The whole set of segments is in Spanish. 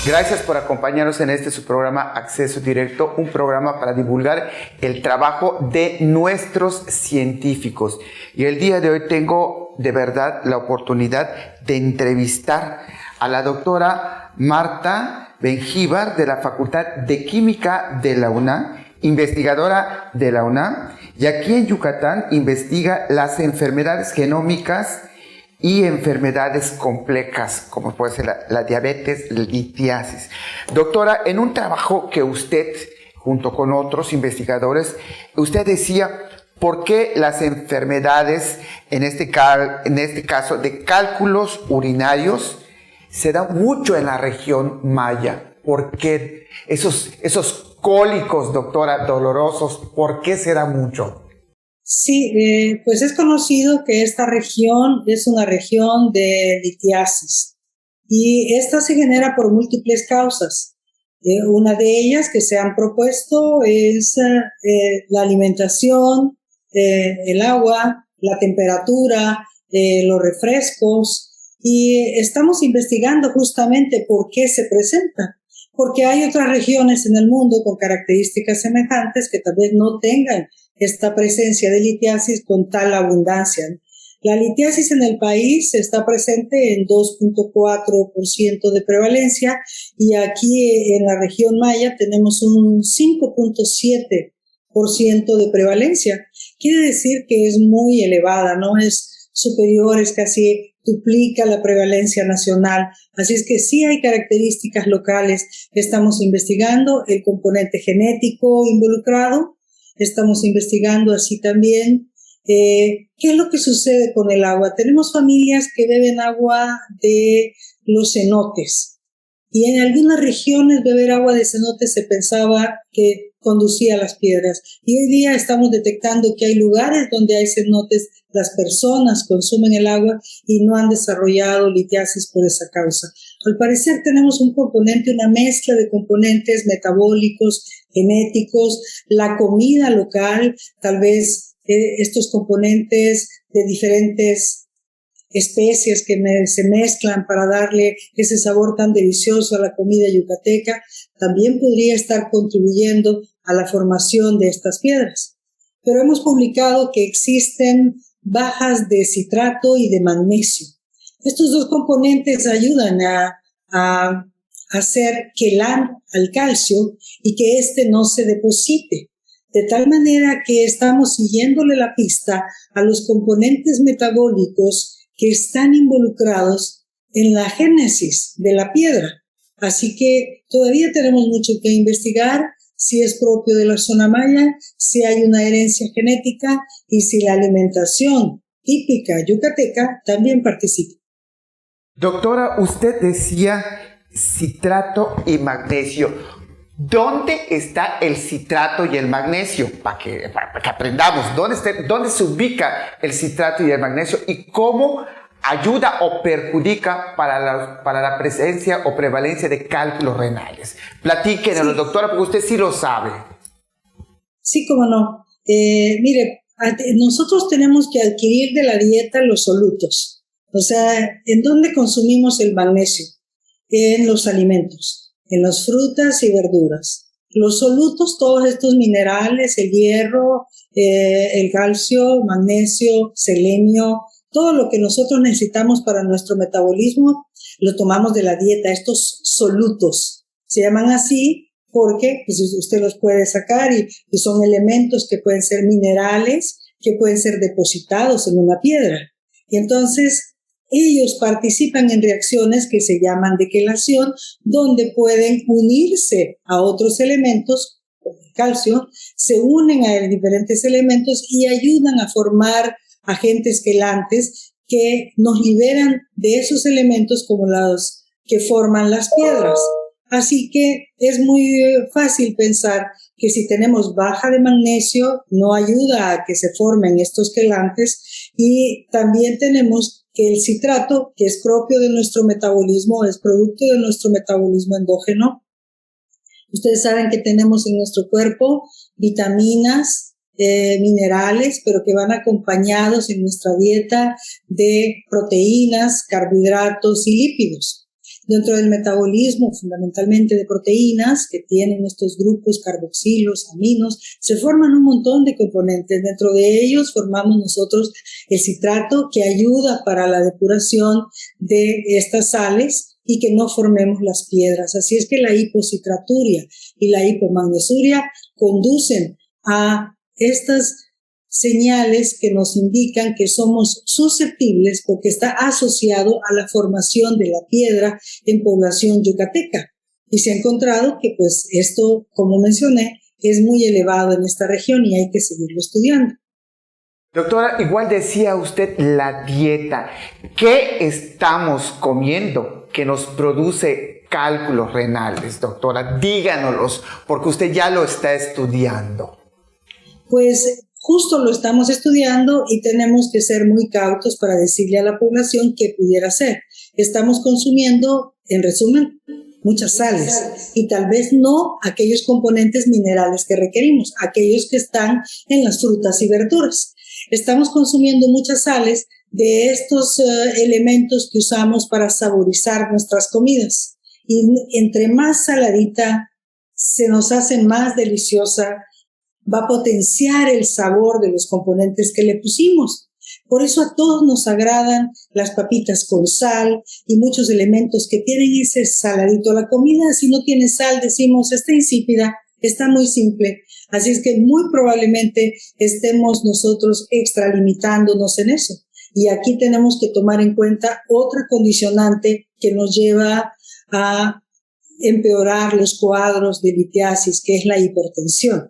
Gracias por acompañarnos en su programa Acceso Directo, un programa para divulgar el trabajo de nuestros científicos. Y el día de hoy tengo de verdad la oportunidad de entrevistar a la doctora Marta Mengíbar de la Facultad de Química de la UNAM, investigadora de la UNAM, y aquí en Yucatán investiga las enfermedades genómicas y enfermedades complejas, como puede ser la diabetes, la litiasis. Doctora, en un trabajo que usted, junto con otros investigadores, usted decía, ¿por qué las enfermedades, en este caso de cálculos urinarios, se dan mucho en la región maya? ¿Por qué esos cólicos, doctora, dolorosos, por qué se da mucho? Sí, pues es conocido que esta región es una región de litiasis y esta se genera por múltiples causas. Una de ellas que se han propuesto es la alimentación, el agua, la temperatura, los refrescos, y estamos investigando justamente por qué se presenta. Porque hay otras regiones en el mundo con características semejantes que tal vez no tengan esta presencia de litiasis con tal abundancia. La litiasis en el país está presente en 2.4% de prevalencia y aquí en la región maya tenemos un 5.7% de prevalencia. Quiere decir que es muy elevada, no es superior, es casi duplica la prevalencia nacional. Así es que sí hay características locales. Estamos investigando el componente genético involucrado. Estamos investigando así también qué es lo que sucede con el agua. Tenemos familias que beben agua de los cenotes. Y en algunas regiones beber agua de cenotes se pensaba que conducía a las piedras. Y hoy día estamos detectando que hay lugares donde hay cenotes, las personas consumen el agua y no han desarrollado litiasis por esa causa. Al parecer tenemos un componente, una mezcla de componentes metabólicos, genéticos, la comida local, tal vez estos componentes de diferentes especies que se mezclan para darle ese sabor tan delicioso a la comida yucateca, también podría estar contribuyendo a la formación de estas piedras. Pero hemos publicado que existen bajas de citrato y de magnesio. Estos dos componentes ayudan a hacer quelar al calcio y que éste no se deposite. De tal manera que estamos siguiéndole la pista a los componentes metabólicos que están involucrados en la génesis de la piedra. Así que todavía tenemos mucho que investigar, si es propio de la zona maya, si hay una herencia genética y si la alimentación típica yucateca también participa. Doctora, usted decía citrato y magnesio. ¿Dónde está el citrato y el magnesio? Para que aprendamos. ¿Dónde se ubica el citrato y el magnesio? ¿Y cómo ayuda o perjudica para la presencia o prevalencia de cálculos renales? Platíquenos, doctora, porque usted sí lo sabe. Sí, cómo no. Mire, nosotros tenemos que adquirir de la dieta los solutos. O sea, ¿en dónde consumimos el magnesio? En los alimentos, en las frutas y verduras. Los solutos, todos estos minerales, el hierro, el calcio, magnesio, selenio, todo lo que nosotros necesitamos para nuestro metabolismo, lo tomamos de la dieta. Estos solutos se llaman así porque pues, usted los puede sacar y son elementos que pueden ser minerales, que pueden ser depositados en una piedra. Y entonces ellos participan en reacciones que se llaman de quelación, donde pueden unirse a otros elementos, como el calcio, se unen a diferentes elementos y ayudan a formar agentes quelantes que nos liberan de esos elementos como los que forman las piedras. Así que es muy fácil pensar que si tenemos baja de magnesio, no ayuda a que se formen estos quelantes, y también tenemos que el citrato, que es propio de nuestro metabolismo, es producto de nuestro metabolismo endógeno. Ustedes saben que tenemos en nuestro cuerpo vitaminas, minerales, pero que van acompañados en nuestra dieta de proteínas, carbohidratos y lípidos. Dentro del metabolismo, fundamentalmente de proteínas, que tienen estos grupos carboxilos, aminos, se forman un montón de componentes. Dentro de ellos formamos nosotros el citrato, que ayuda para la depuración de estas sales y que no formemos las piedras. Así es que la hipocitraturia y la hipomagnesuria conducen a estas señales que nos indican que somos susceptibles, porque está asociado a la formación de la piedra en población yucateca. Y se ha encontrado que pues esto, como mencioné, es muy elevado en esta región y hay que seguirlo estudiando. Doctora, igual decía usted la dieta. ¿Qué estamos comiendo que nos produce cálculos renales, doctora? Díganoslos, porque usted ya lo está estudiando. Pues justo lo estamos estudiando y tenemos que ser muy cautos para decirle a la población qué pudiera ser. Estamos consumiendo, en resumen, muchas sales y tal vez no aquellos componentes minerales que requerimos, aquellos que están en las frutas y verduras. Estamos consumiendo muchas sales de estos elementos que usamos para saborizar nuestras comidas. Y entre más saladita se nos hace más deliciosa, va a potenciar el sabor de los componentes que le pusimos. Por eso a todos nos agradan las papitas con sal y muchos elementos que tienen ese saladito. La comida, si no tiene sal, decimos, está insípida, está muy simple. Así es que muy probablemente estemos nosotros extralimitándonos en eso. Y aquí tenemos que tomar en cuenta otra condicionante que nos lleva a empeorar los cuadros de litiasis, que es la hipertensión.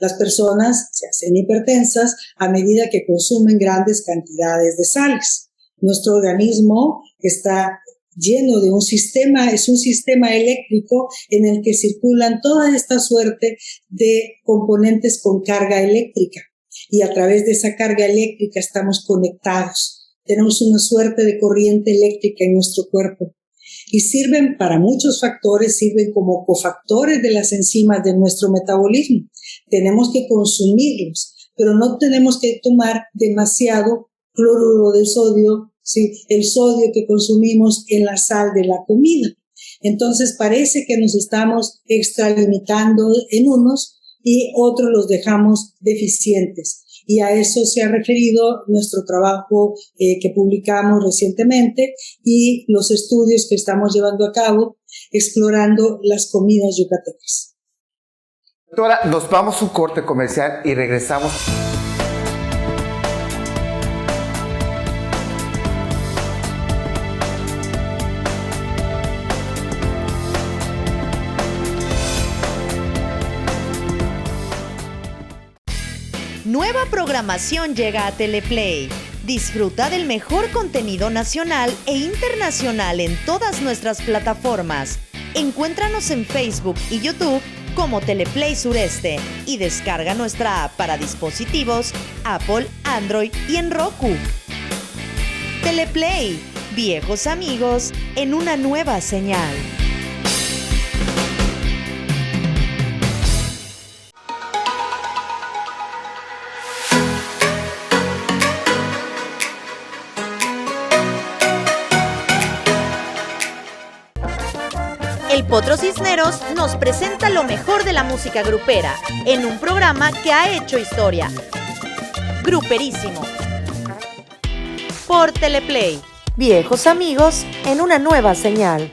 Las personas se hacen hipertensas a medida que consumen grandes cantidades de sales. Nuestro organismo está lleno de un sistema, es un sistema eléctrico en el que circulan toda esta suerte de componentes con carga eléctrica. Y a través de esa carga eléctrica estamos conectados. Tenemos una suerte de corriente eléctrica en nuestro cuerpo. Y sirven para muchos factores, sirven como cofactores de las enzimas de nuestro metabolismo. Tenemos que consumirlos, pero no tenemos que tomar demasiado cloruro de sodio, ¿sí? El sodio que consumimos en la sal de la comida. Entonces parece que nos estamos extralimitando en unos y otros los dejamos deficientes. Y a eso se ha referido nuestro trabajo que publicamos recientemente y los estudios que estamos llevando a cabo explorando las comidas yucatecas. Doctora, nos vamos a un corte comercial y regresamos. Nueva programación llega a Teleplay. Disfruta del mejor contenido nacional e internacional en todas nuestras plataformas. Encuéntranos en Facebook y YouTube como Teleplay Sureste y descarga nuestra app para dispositivos Apple, Android y en Roku. Teleplay, viejos amigos en una nueva señal. El Potro Cisneros nos presenta lo mejor de la música grupera en un programa que ha hecho historia. Gruperísimo. Por Teleplay. Viejos amigos en una nueva señal.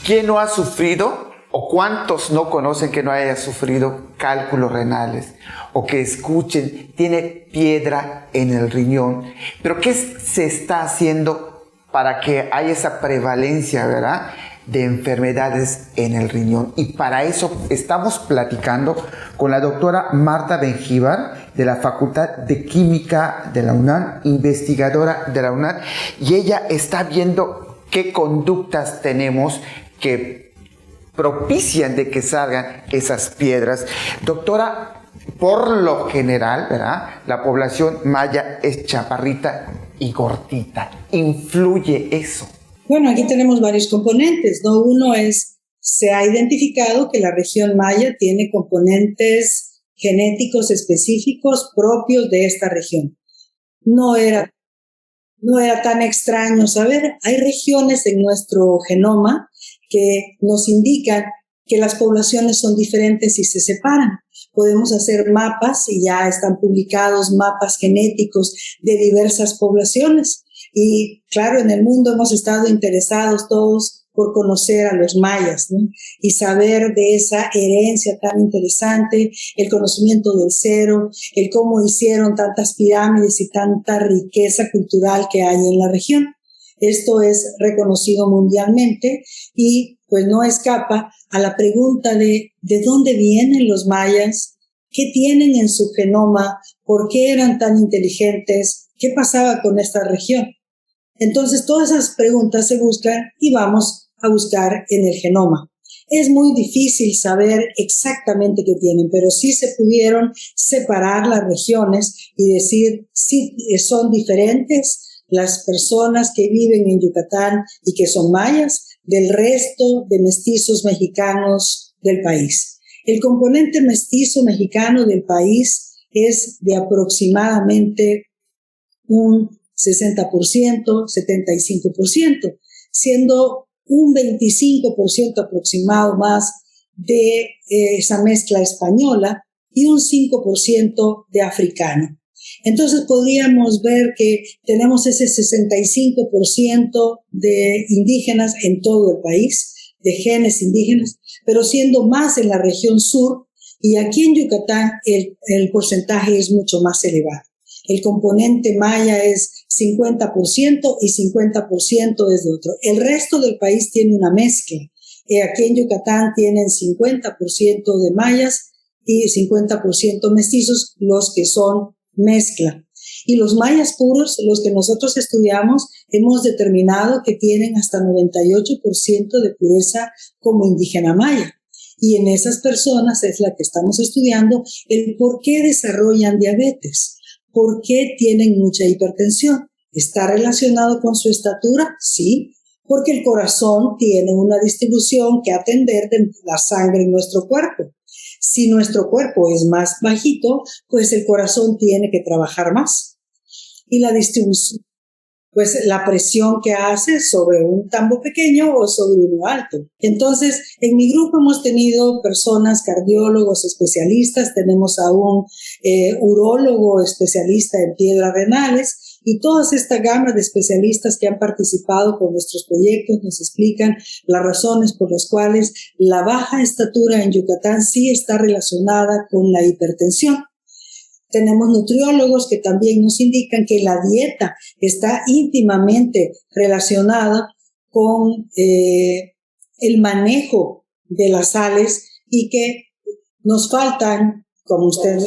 ¿Quién no ha sufrido o cuántos no conocen que no haya sufrido cálculos renales o que escuchen tiene piedra en el riñón? Pero ¿qué se está haciendo para que haya esa prevalencia, verdad, de enfermedades en el riñón? Y para eso estamos platicando con la doctora Marta Benjíbar de la Facultad de Química de la UNAM, investigadora de la UNAM, y ella está viendo qué conductas tenemos que propician de que salgan esas piedras. Doctora, por lo general, ¿verdad? La población maya es chaparrita y gordita. ¿Influye eso? Bueno, aquí tenemos varios componentes, ¿no? Uno es, se ha identificado que la región maya tiene componentes genéticos específicos propios de esta región. No era tan extraño saber. Hay regiones en nuestro genoma que nos indican que las poblaciones son diferentes y se separan. Podemos hacer mapas, y ya están publicados mapas genéticos de diversas poblaciones. Y claro, en el mundo hemos estado interesados todos por conocer a los mayas, ¿no? Y saber de esa herencia tan interesante, el conocimiento del cero, el cómo hicieron tantas pirámides y tanta riqueza cultural que hay en la región. Esto es reconocido mundialmente y pues no escapa a la pregunta de dónde vienen los mayas, qué tienen en su genoma, por qué eran tan inteligentes, qué pasaba con esta región. Entonces todas esas preguntas se buscan y vamos a buscar en el genoma. Es muy difícil saber exactamente qué tienen, pero sí se pudieron separar las regiones y decir si son diferentes las personas que viven en Yucatán y que son mayas del resto de mestizos mexicanos del país. El componente mestizo mexicano del país es de aproximadamente un 60%, 75%, siendo un 25% aproximado más de esa mezcla española y un 5% de africano. Entonces podríamos ver que tenemos ese 65% de indígenas en todo el país, de genes indígenas, pero siendo más en la región sur, y aquí en Yucatán el porcentaje es mucho más elevado. El componente maya es 50% y 50% es de otro. El resto del país tiene una mezcla. Aquí en Yucatán tienen 50% de mayas y 50% mestizos, los que son mezcla. Y los mayas puros, los que nosotros estudiamos, hemos determinado que tienen hasta 98% de pureza como indígena maya. Y en esas personas es la que estamos estudiando el por qué desarrollan diabetes, por qué tienen mucha hipertensión. ¿Está relacionado con su estatura? Sí, porque el corazón tiene una distribución que atender de la sangre en nuestro cuerpo. Si nuestro cuerpo es más bajito, pues el corazón tiene que trabajar más. Y la distribución, pues la presión que hace sobre un tambo pequeño o sobre uno alto. Entonces, en mi grupo hemos tenido personas, cardiólogos, especialistas, tenemos a un urólogo especialista en piedras renales, y toda esta gama de especialistas que han participado con nuestros proyectos nos explican las razones por las cuales la baja estatura en Yucatán sí está relacionada con la hipertensión. Tenemos nutriólogos que también nos indican que la dieta está íntimamente relacionada con el manejo de las sales y que nos faltan, como usted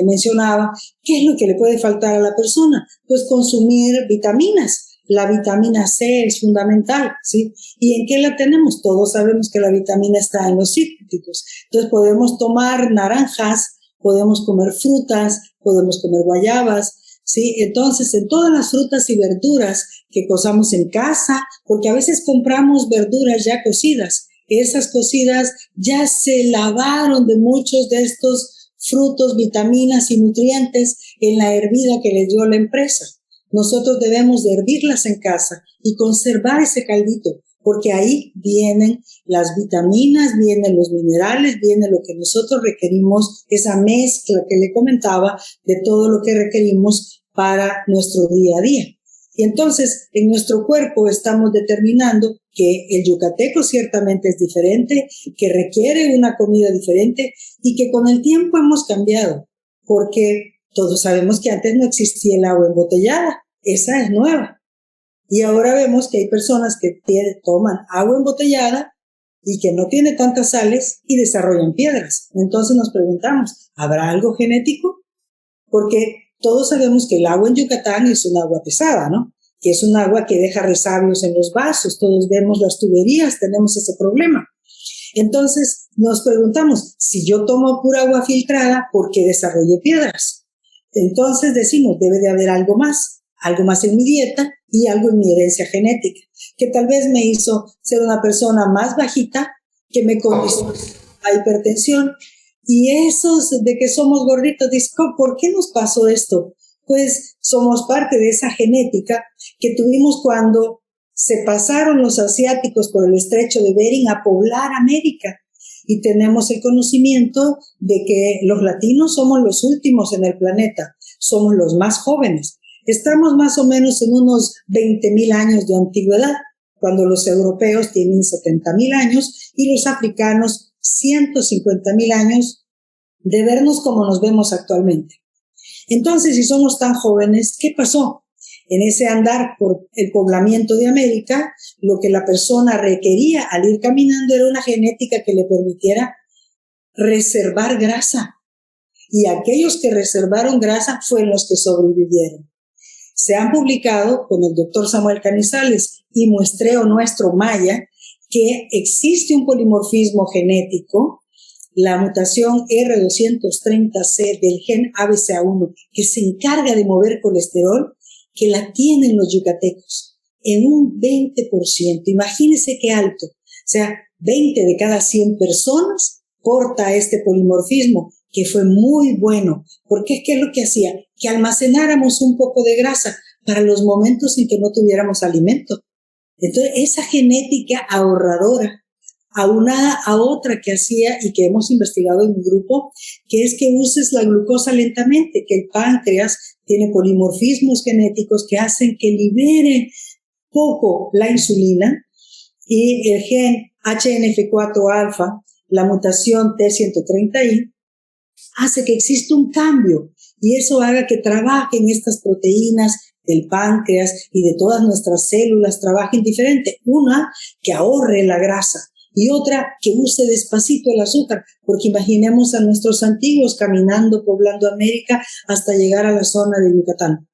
mencionaba, ¿qué es lo que le puede faltar a la persona? Pues consumir vitaminas. La vitamina C es fundamental, ¿sí? ¿Y en qué la tenemos? Todos sabemos que la vitamina está en los cítricos. Entonces podemos tomar naranjas, podemos comer frutas, podemos comer guayabas, ¿sí? Entonces, en todas las frutas y verduras que cocamos en casa, porque a veces compramos verduras ya cocidas, esas cocidas ya se lavaron de muchos de estos frutos, vitaminas y nutrientes en la hervida que les dio la empresa. Nosotros debemos de hervirlas en casa y conservar ese caldito, porque ahí vienen las vitaminas, vienen los minerales, viene lo que nosotros requerimos, esa mezcla que le comentaba de todo lo que requerimos para nuestro día a día. Y entonces, en nuestro cuerpo estamos determinando que el yucateco ciertamente es diferente, que requiere una comida diferente y que con el tiempo hemos cambiado, porque todos sabemos que antes no existía el agua embotellada, esa es nueva. Y ahora vemos que hay personas que toman agua embotellada y que no tiene tantas sales y desarrollan piedras. Entonces nos preguntamos, ¿habrá algo genético? Porque todos sabemos que el agua en Yucatán es un agua pesada, ¿no? Que es un agua que deja resabios en los vasos. Todos vemos las tuberías, tenemos ese problema. Entonces nos preguntamos, si yo tomo pura agua filtrada, ¿por qué desarrollé piedras? Entonces decimos, debe de haber algo más en mi dieta y algo en mi herencia genética, que tal vez me hizo ser una persona más bajita, que me condicionó a hipertensión. Y esos de que somos gorditos, dicen, ¿por qué nos pasó esto? Pues somos parte de esa genética que tuvimos cuando se pasaron los asiáticos por el estrecho de Bering a poblar América. Y tenemos el conocimiento de que los latinos somos los últimos en el planeta, somos los más jóvenes. Estamos más o menos en unos 20,000 años de antigüedad, cuando los europeos tienen 70,000 años y los africanos 150,000 años de vernos como nos vemos actualmente. Entonces, si somos tan jóvenes, ¿qué pasó? En ese andar por el poblamiento de América, lo que la persona requería al ir caminando era una genética que le permitiera reservar grasa. Y aquellos que reservaron grasa fueron los que sobrevivieron. Se han publicado con el doctor Samuel Canizales y muestreo nuestro Maya que existe un polimorfismo genético, la mutación R230C del gen ABCA1, que se encarga de mover colesterol, que la tienen los yucatecos en un 20%. Imagínense qué alto. O sea, 20 de cada 100 personas porta este polimorfismo, que fue muy bueno, porque ¿qué es lo que hacía? Que almacenáramos un poco de grasa para los momentos en que no tuviéramos alimento. Entonces, esa genética ahorradora, aunada a otra que hacía y que hemos investigado en mi grupo, que es que uses la glucosa lentamente, que el páncreas tiene polimorfismos genéticos que hacen que libere poco la insulina, y el gen HNF4-alfa, la mutación T130I, hace que exista un cambio y eso haga que trabajen estas proteínas del páncreas y de todas nuestras células, trabajen diferente. Una, que ahorre la grasa, y otra, que use despacito el azúcar, porque imaginemos a nuestros antiguos caminando, poblando América hasta llegar a la zona de Yucatán.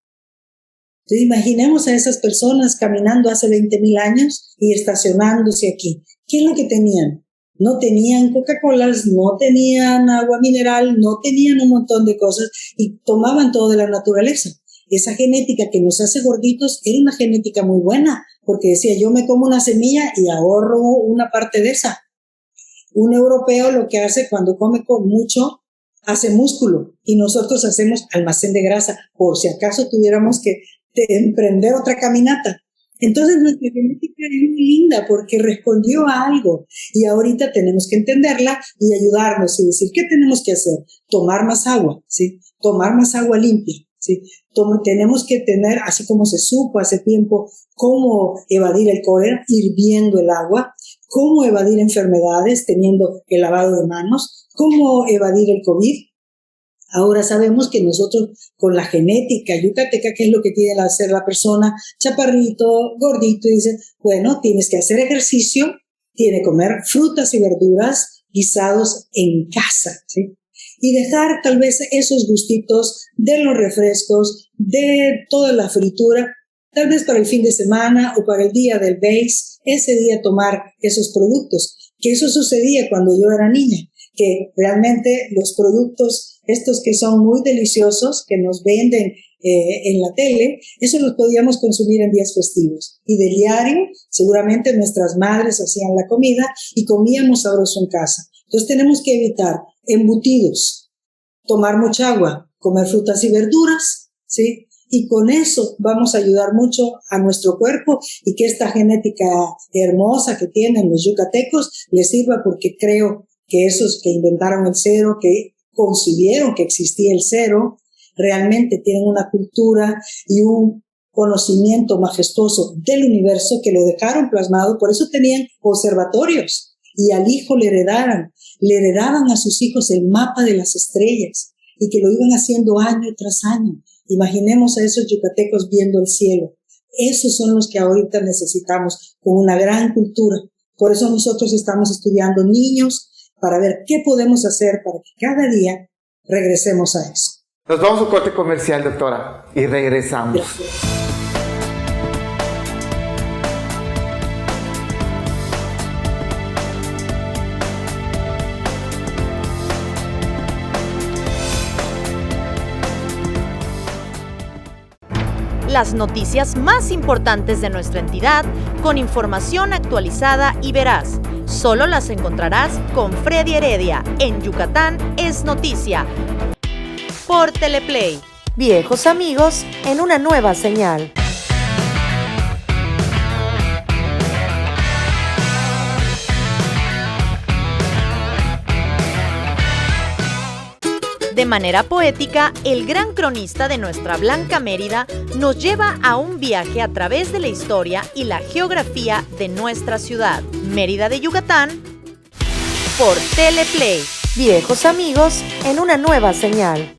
Entonces, imaginemos a esas personas caminando hace 20,000 años y estacionándose aquí. ¿Qué es lo que tenían? No tenían Coca-Colas, no tenían agua mineral, no tenían un montón de cosas y tomaban todo de la naturaleza. Esa genética que nos hace gorditos era una genética muy buena, porque decía, yo me como una semilla y ahorro una parte de esa. Un europeo lo que hace cuando come con mucho, hace músculo, y nosotros hacemos almacén de grasa, por si acaso tuviéramos que emprender otra caminata. Entonces nuestra genética es muy linda porque respondió a algo y ahorita tenemos que entenderla y ayudarnos y decir, ¿qué tenemos que hacer? Tomar más agua, ¿sí? Tomar más agua limpia, ¿sí? Tenemos que tener, así como se supo hace tiempo, cómo evadir el cólera, hirviendo el agua, cómo evadir enfermedades teniendo el lavado de manos, cómo evadir el COVID. Ahora sabemos que nosotros con la genética yucateca, ¿qué es lo que tiene que hacer la persona? Chaparrito, gordito, y dice, bueno, tienes que hacer ejercicio, tiene que comer frutas y verduras guisados en casa, ¿sí? Y dejar tal vez esos gustitos de los refrescos, de toda la fritura, tal vez para el fin de semana o para el día del base, ese día tomar esos productos. Que eso sucedía cuando yo era niña, que realmente los productos estos que son muy deliciosos, que nos venden en la tele, eso los podíamos consumir en días festivos. Y de diario, seguramente nuestras madres hacían la comida y comíamos sabroso en casa. Entonces tenemos que evitar embutidos, tomar mucha agua, comer frutas y verduras, ¿sí? Y con eso vamos a ayudar mucho a nuestro cuerpo y que esta genética hermosa que tienen los yucatecos les sirva, porque creo que esos que inventaron el cero, que concibieron que existía el cero, realmente tienen una cultura y un conocimiento majestuoso del universo que lo dejaron plasmado. Por eso tenían observatorios y al hijo le heredaban a sus hijos el mapa de las estrellas y que lo iban haciendo año tras año. Imaginemos a esos yucatecos viendo el cielo. Esos son los que ahorita necesitamos con una gran cultura. Por eso nosotros estamos estudiando niños, para ver qué podemos hacer para que cada día regresemos a eso. Nos vamos a un corte comercial, doctora, y regresamos. Gracias. las noticias más importantes de nuestra entidad con información actualizada y veraz. Solo las encontrarás con Freddy Heredia en Yucatán es Noticia. Por Teleplay. Viejos amigos en una nueva señal. De manera poética, el gran cronista de nuestra Blanca Mérida nos lleva a un viaje a través de la historia y la geografía de nuestra ciudad, Mérida de Yucatán, por Teleplay. Viejos amigos en una nueva señal.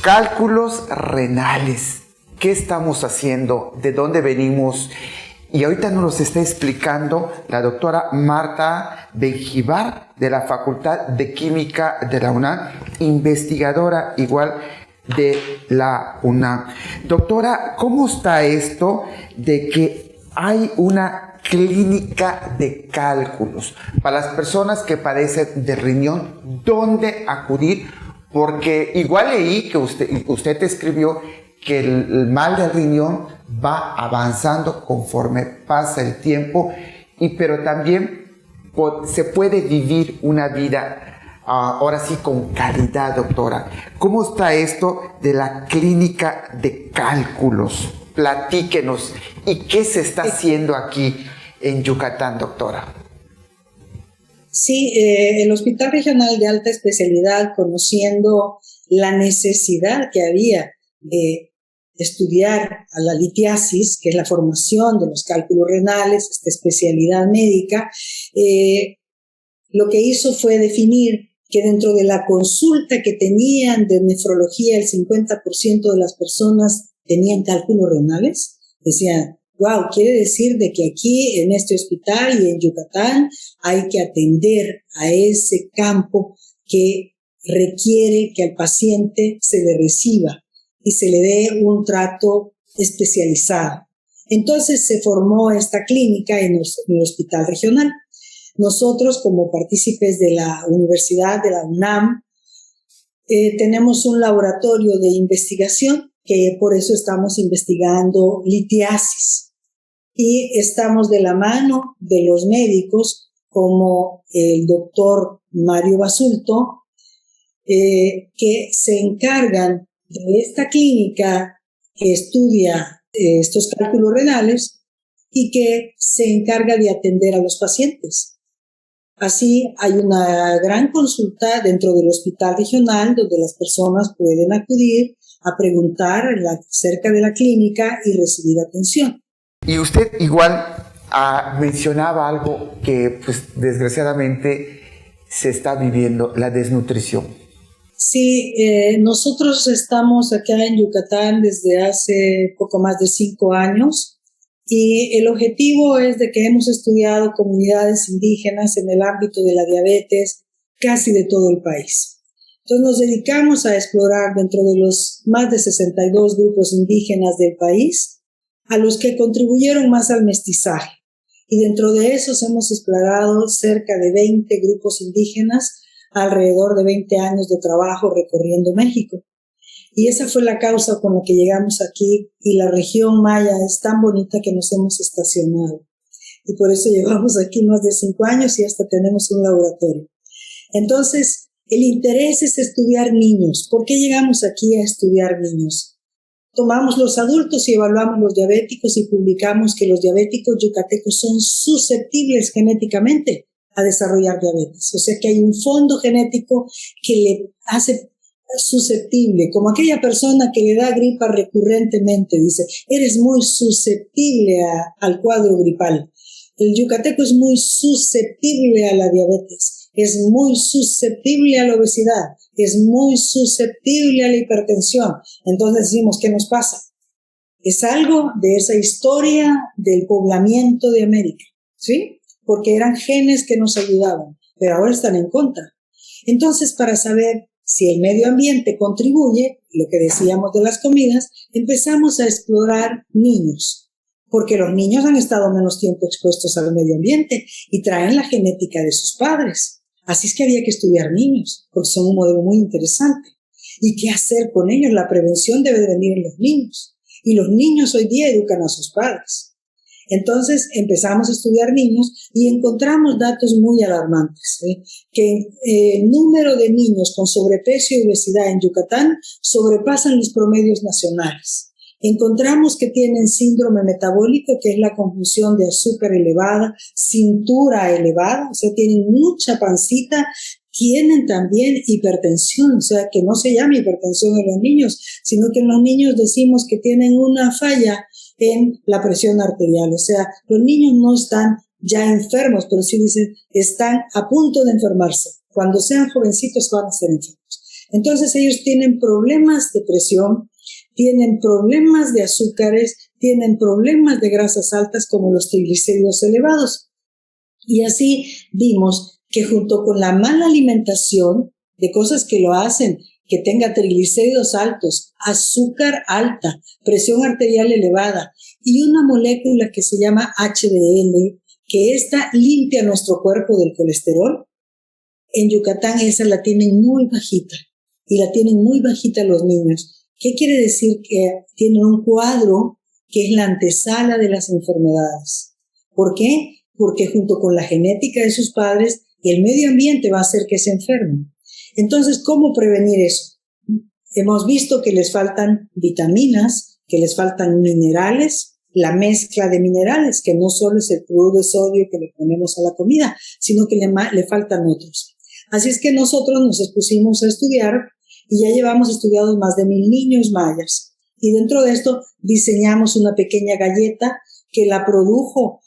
Cálculos renales. ¿Qué estamos haciendo? ¿De dónde venimos? Y ahorita nos los está explicando la doctora Marta Benjivar de la Facultad de Química de la UNAM, investigadora igual de la UNAM. Doctora, ¿cómo está esto de que hay una clínica de cálculos para las personas que padecen de riñón? ¿Dónde acudir? Porque igual leí que usted escribió que el mal del riñón va avanzando conforme pasa el tiempo, pero también se puede vivir una vida ahora sí con calidad, doctora. ¿Cómo está esto de la clínica de cálculos? Platíquenos. ¿Y qué se está haciendo aquí en Yucatán, doctora? Sí, el Hospital Regional de Alta Especialidad, conociendo la necesidad que había de estudiar a la litiasis, que es la formación de los cálculos renales, esta especialidad médica, lo que hizo fue definir que dentro de la consulta que tenían de nefrología, el 50% de las personas tenían cálculos renales. Decían, wow, quiere decir de que aquí en este hospital y en Yucatán hay que atender a ese campo que requiere que al paciente se le reciba y se le dé un trato especializado. Entonces se formó esta clínica en el hospital regional. Nosotros, como partícipes de la Universidad de la UNAM, tenemos un laboratorio de investigación que por eso estamos investigando litiasis. Y estamos de la mano de los médicos como el doctor Mario Basulto, que se encargan de esta clínica que estudia estos cálculos renales y que se encarga de atender a los pacientes. Así hay una gran consulta dentro del hospital regional donde las personas pueden acudir a preguntar acerca de la clínica y recibir atención. Y usted igual mencionaba algo que pues desgraciadamente se está viviendo, la desnutrición. Sí, nosotros estamos acá en Yucatán desde hace poco más de 5 años y el objetivo es de que hemos estudiado comunidades indígenas en el ámbito de la diabetes casi de todo el país. Entonces nos dedicamos a explorar dentro de los más de 62 grupos indígenas del país a los que contribuyeron más al mestizaje. Y dentro de esos hemos explorado cerca de 20 grupos indígenas, alrededor de 20 años de trabajo recorriendo México. Y esa fue la causa con la que llegamos aquí, y la región maya es tan bonita que nos hemos estacionado. Y por eso llevamos aquí más de 5 años y hasta tenemos un laboratorio. Entonces, el interés es estudiar niños. ¿Por qué llegamos aquí a estudiar niños? Tomamos los adultos y evaluamos los diabéticos y publicamos que los diabéticos yucatecos son susceptibles genéticamente a desarrollar diabetes. O sea que hay un fondo genético que le hace susceptible, como aquella persona que le da gripa recurrentemente, dice, eres muy susceptible al cuadro gripal. El yucateco es muy susceptible a la diabetes, es muy susceptible a la obesidad, es muy susceptible a la hipertensión. Entonces decimos, ¿qué nos pasa? Es algo de esa historia del poblamiento de América, ¿sí? Porque eran genes que nos ayudaban. pero ahora están en contra. Entonces, para saber si el medio ambiente contribuye, lo que decíamos de las comidas, empezamos a explorar niños, porque los niños han estado menos tiempo expuestos al medio ambiente y traen la genética de sus padres. Así es que había que estudiar niños, porque son un modelo muy interesante. ¿Y qué hacer con ellos? La prevención debe de venir en los niños. Y los niños hoy día educan a sus padres. Entonces empezamos a estudiar niños y encontramos datos muy alarmantes, que el número de niños con sobrepeso y obesidad en Yucatán sobrepasan los promedios nacionales. Encontramos que tienen síndrome metabólico, que es la conjunción de azúcar elevada, cintura elevada, o sea, tienen mucha pancita, tienen también hipertensión, o sea, que no se llama hipertensión en los niños, sino que en los niños decimos que tienen una falla en la presión arterial, o sea, los niños no están ya enfermos, pero sí dicen, están a punto de enfermarse. Cuando sean jovencitos van a ser enfermos. Entonces ellos tienen problemas de presión, tienen problemas de azúcares, tienen problemas de grasas altas como los triglicéridos elevados. Y así vimos que junto con la mala alimentación, de cosas que lo hacen, que tenga triglicéridos altos, azúcar alta, presión arterial elevada y una molécula que se llama HDL, que esta limpia nuestro cuerpo del colesterol, en Yucatán esa la tienen muy bajita y la tienen muy bajita los niños. ¿Qué quiere decir? Que tienen un cuadro que es la antesala de las enfermedades. ¿Por qué? Porque junto con la genética de sus padres, el medio ambiente va a hacer que se enfermen. Entonces, ¿cómo prevenir eso? Hemos visto que les faltan vitaminas, que les faltan minerales, la mezcla de minerales, que no solo es el cloruro de sodio que le ponemos a la comida, sino que le faltan otros. Así es que nosotros nos expusimos a estudiar y ya llevamos estudiados más de 1,000 niños mayas. Y dentro de esto diseñamos una pequeña galleta que la produjo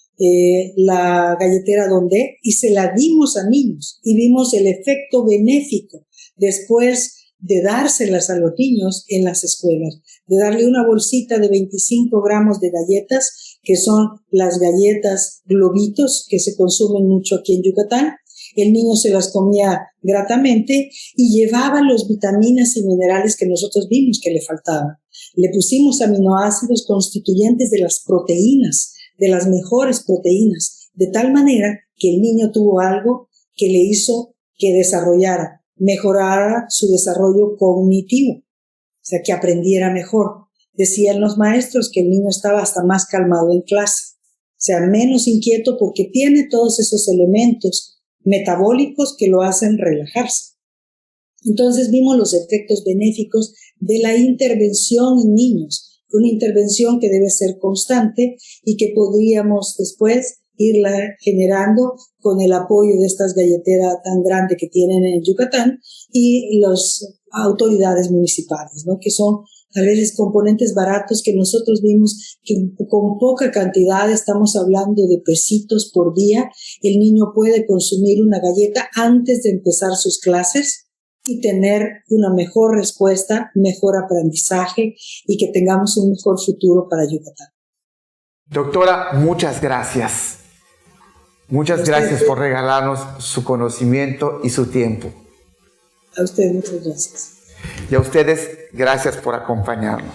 la galletera Donde y se la dimos a niños y vimos el efecto benéfico después de dárselas a los niños en las escuelas, de darle una bolsita de 25 gramos de galletas, que son las galletas globitos que se consumen mucho aquí en Yucatán. El niño se las comía gratamente y llevaba los vitaminas y minerales que nosotros vimos que le faltaban. Le pusimos aminoácidos constituyentes de las proteínas, de las mejores proteínas, de tal manera que el niño tuvo algo que le hizo que desarrollara, mejorara su desarrollo cognitivo, o sea, que aprendiera mejor. Decían los maestros que el niño estaba hasta más calmado en clase, o sea, menos inquieto porque tiene todos esos elementos metabólicos que lo hacen relajarse. Entonces vimos los efectos benéficos de la intervención en niños, una intervención que debe ser constante y que podríamos después irla generando con el apoyo de estas galleteras tan grandes que tienen en Yucatán y las autoridades municipales, ¿no? Que son a veces componentes baratos que nosotros vimos que con poca cantidad, estamos hablando de pesitos por día, el niño puede consumir una galleta antes de empezar sus clases y tener una mejor respuesta, mejor aprendizaje y que tengamos un mejor futuro para Yucatán. Doctora, muchas gracias. Muchas gracias por regalarnos su conocimiento y su tiempo. A ustedes muchas gracias. Y a ustedes, gracias por acompañarnos.